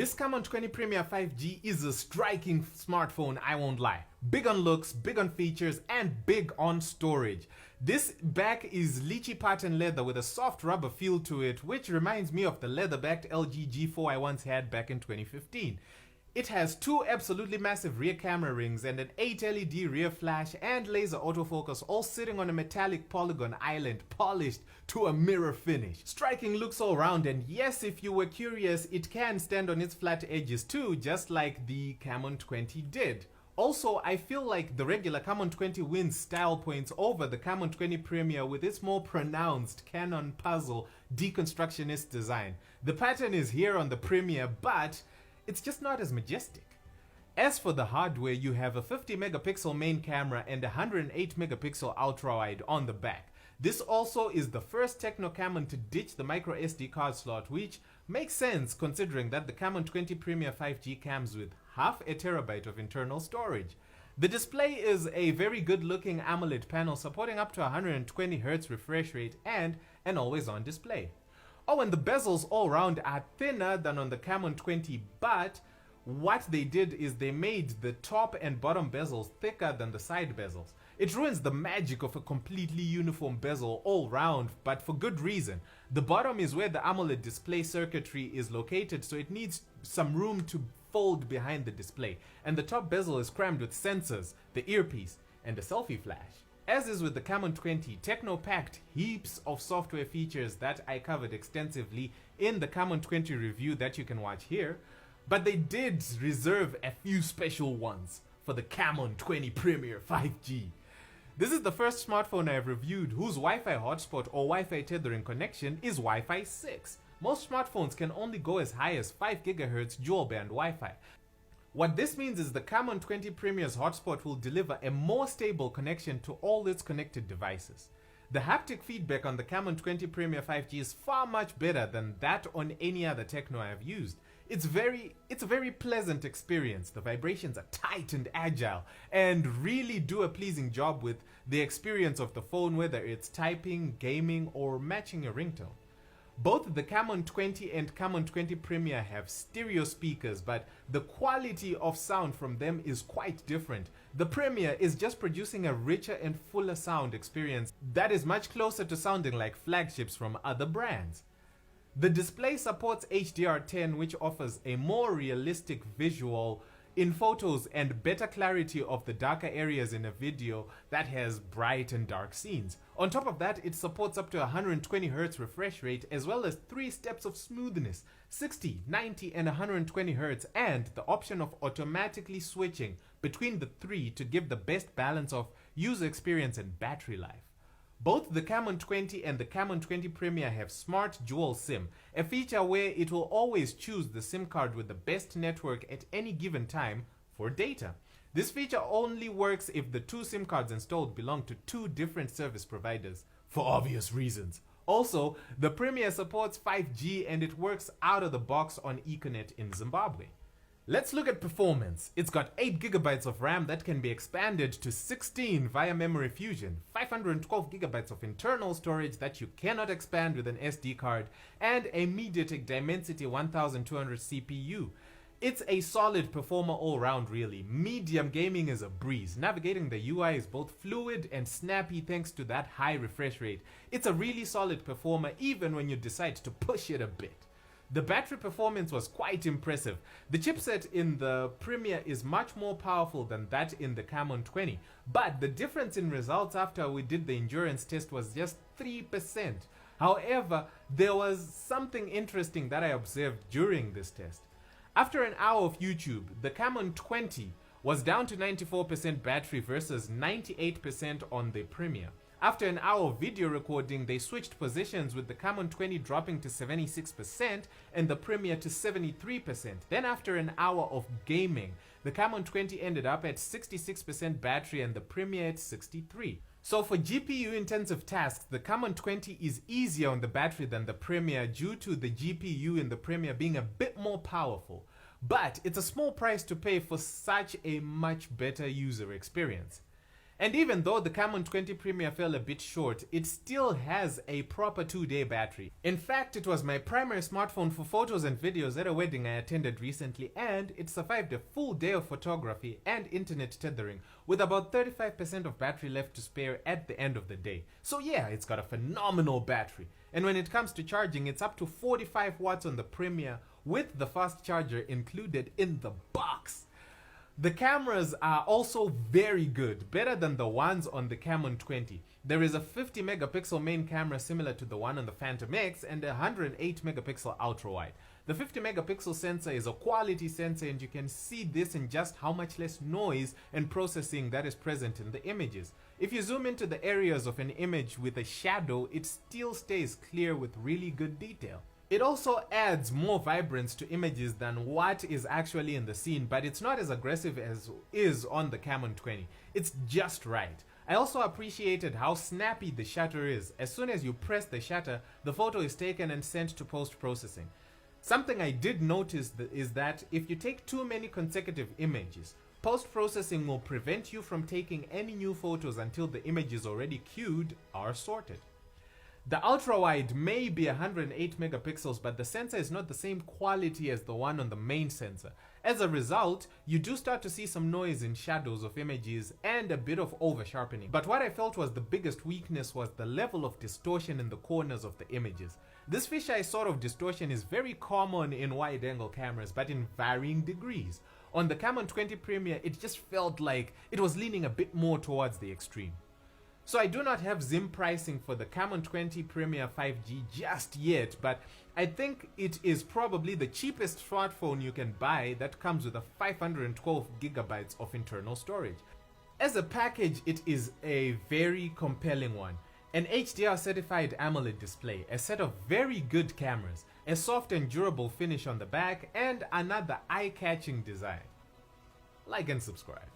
This Camon 20 Premier 5G is a striking smartphone, I won't lie. Big on looks, big on features, and big on storage. This back is lychee pattern leather with a soft rubber feel to it, which reminds me of the leather-backed LG G4 I once had back in 2015. It has two absolutely massive rear camera rings and an 8 LED rear flash and laser autofocus, all sitting on a metallic polygon island polished to a mirror finish. Striking looks all round, and yes, if you were curious, it can stand on its flat edges too, just like the Camon 20 did. Also, I feel like the regular Camon 20 wins style points over the Camon 20 Premier with its more pronounced Canon puzzle deconstructionist design. The pattern is here on the Premier, but it's just not as majestic. As for the hardware, you have a 50 megapixel main camera and a 108 megapixel ultra wide on the back. This also is the first Tecno Camon to ditch the micro SD card slot, which makes sense considering that the Camon 20 Premier 5G comes with half a terabyte of internal storage. The display is a very good looking AMOLED panel supporting up to 120Hz refresh rate and an always on display. Oh, and the bezels all round are thinner than on the Camon 20, but what they did is they made the top and bottom bezels thicker than the side bezels. It ruins the magic of a completely uniform bezel all round, but for good reason. The bottom is where the AMOLED display circuitry is located, so it needs some room to fold behind the display. And the top bezel is crammed with sensors, the earpiece, and a selfie flash. As is with the Camon 20, Tecno packed heaps of software features that I covered extensively in the Camon 20 review that you can watch here, but they did reserve a few special ones for the Camon 20 Premier 5G. This is the first smartphone I have reviewed whose Wi-Fi hotspot or Wi-Fi tethering connection is Wi-Fi 6. Most smartphones can only go as high as 5 GHz dual band Wi-Fi. What this means is the Camon 20 Premier's hotspot will deliver a more stable connection to all its connected devices. The haptic feedback on the Camon 20 Premier 5G is far much better than that on any other Tecno I have used. It's a very pleasant experience. The vibrations are tight and agile and really do a pleasing job with the experience of the phone, whether it's typing, gaming, or matching your ringtone. Both the Camon 20 and Camon 20 Premier have stereo speakers, but the quality of sound from them is quite different. The Premier is just producing a richer and fuller sound experience that is much closer to sounding like flagships from other brands. The display supports HDR10, which offers a more realistic visual in photos and better clarity of the darker areas in a video that has bright and dark scenes. On top of that, it supports up to 120Hz refresh rate as well as 3 steps of smoothness, 60, 90 and 120Hz, and the option of automatically switching between the three to give the best balance of user experience and battery life. Both the Camon 20 and the Camon 20 Premier have smart dual SIM, a feature where it will always choose the SIM card with the best network at any given time for data. This feature only works if the two SIM cards installed belong to two different service providers, for obvious reasons. Also, the Premier supports 5G and it works out of the box on Ethernet in Zimbabwe. Let's look at performance. It's got 8 GB of RAM that can be expanded to 16 via memory fusion, 512 GB of internal storage that you cannot expand with an SD card, and a MediaTek Dimensity 1200 CPU. It's a solid performer all round really. Medium gaming is a breeze. Navigating the UI is both fluid and snappy thanks to that high refresh rate. It's a really solid performer even when you decide to push it a bit. The battery performance was quite impressive. The chipset in the Premier is much more powerful than that in the Camon 20, but the difference in results after we did the endurance test was just 3%. However, there was something interesting that I observed during this test. After an hour of YouTube, the Camon 20 was down to 94% battery versus 98% on the Premier. After an hour of video recording, they switched positions with the Camon 20 dropping to 76% and the Premier to 73%. Then after an hour of gaming, the Camon 20 ended up at 66% battery and the Premier at 63%. So for GPU intensive tasks, the Camon 20 is easier on the battery than the Premier due to the GPU in the Premier being a bit more powerful. But it's a small price to pay for such a much better user experience. And even though the Camon 20 Premier fell a bit short, it still has a proper 2-day battery. In fact, it was my primary smartphone for photos and videos at a wedding I attended recently, and it survived a full day of photography and internet tethering with about 35% of battery left to spare at the end of the day. So yeah, it's got a phenomenal battery. And when it comes to charging, it's up to 45 watts on the Premier with the fast charger included in the box. The cameras are also very good, better than the ones on the Camon 20. There is a 50 megapixel main camera similar to the one on the Phantom X and a 108 megapixel ultra wide. The 50 megapixel sensor is a quality sensor, and you can see this in just how much less noise and processing that is present in the images. If you zoom into the areas of an image with a shadow, it still stays clear with really good detail. It also adds more vibrance to images than what is actually in the scene, but it's not as aggressive as is on the Camon 20. It's just right. I also appreciated how snappy the shutter is. As soon as you press the shutter, the photo is taken and sent to post-processing. Something I did notice is that if you take too many consecutive images, post-processing will prevent you from taking any new photos until the images already queued are sorted. The ultra-wide may be 108 megapixels, but the sensor is not the same quality as the one on the main sensor. As a result, you do start to see some noise in shadows of images and a bit of over-sharpening. But what I felt was the biggest weakness was the level of distortion in the corners of the images. This fisheye sort of distortion is very common in wide-angle cameras, but in varying degrees. On the Camon 20 Premier, it just felt like it was leaning a bit more towards the extreme. So I do not have Zim pricing for the Camon 20 Premier 5G just yet, but I think it is probably the cheapest smartphone you can buy that comes with a 512 gigabytes of internal storage. As a package, it is a very compelling one. An HDR certified AMOLED display, a set of very good cameras, a soft and durable finish on the back, and another eye-catching design. Like and subscribe.